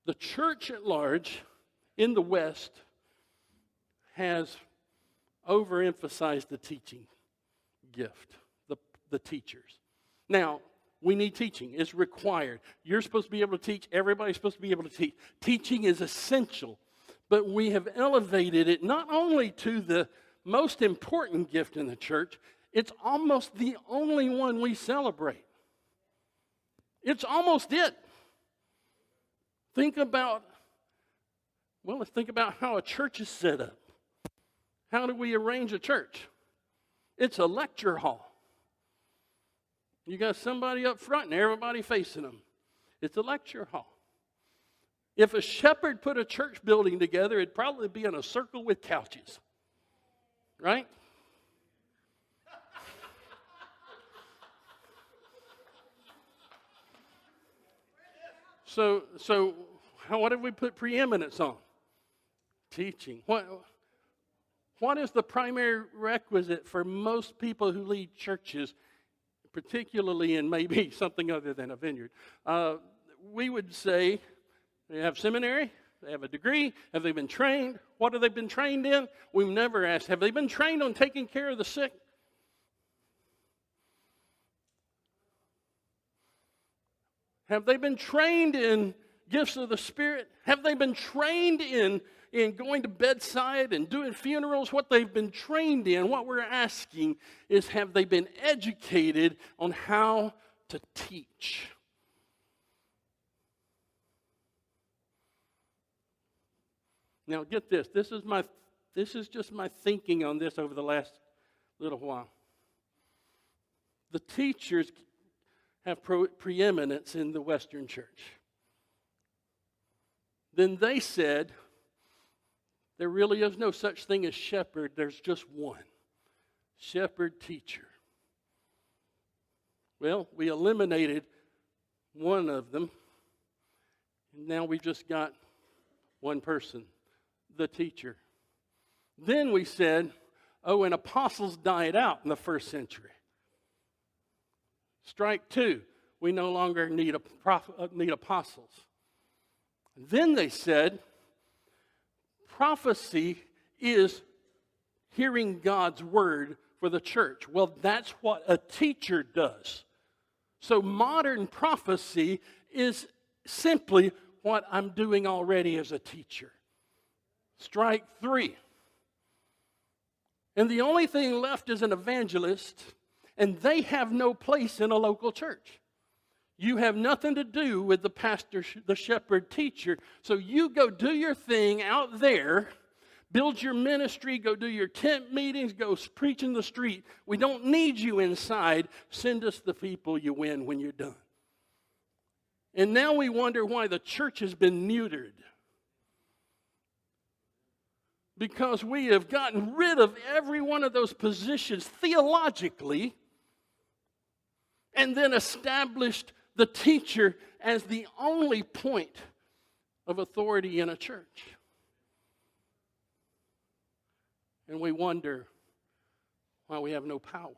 The church at large in the West has overemphasized the teaching gift, the teachers. Now, we need teaching. It's required. You're supposed to be able to teach. Everybody's supposed to be able to teach. Teaching is essential. But we have elevated it not only to the most important gift in the church, it's almost the only one we celebrate. It's almost it. Let's think about how a church is set up. How do we arrange a church? It's a lecture hall. You got somebody up front and everybody facing them. It's a lecture hall. If a shepherd put a church building together, it'd probably be in a circle with couches. Right? So what did we put preeminence on? Teaching. What is the primary requisite for most people who lead churches, particularly in maybe something other than a vineyard? We would say they have seminary, they have a degree, have they been trained? What have they been trained in? We've never asked, have they been trained on taking care of the sick? Have they been trained in gifts of the Spirit? Have they been trained in going to bedside and doing funerals? What they've been trained in, what we're asking is, have they been educated on how to teach? Now get this. This is just my thinking on this over the last little while. The teachers have preeminence in the Western church. Then they said, there really is no such thing as shepherd. There's just one. Shepherd teacher. Well, we eliminated one of them. And now we've just got one person, the teacher. Then we said, and apostles died out in the first century. Strike two. We no longer need apostles. Then they said, prophecy is hearing God's word for the church. Well, that's what a teacher does. So modern prophecy is simply what I'm doing already as a teacher. Strike three. And the only thing left is an evangelist, and they have no place in a local church. You have nothing to do with the pastor, the shepherd teacher. So you go do your thing out there, build your ministry, go do your tent meetings, go preach in the street. We don't need you inside. Send us the people you win when you're done. And now we wonder why the church has been neutered. Because we have gotten rid of every one of those positions theologically and then established the teacher as the only point of authority in a church. And we wonder why we have no power.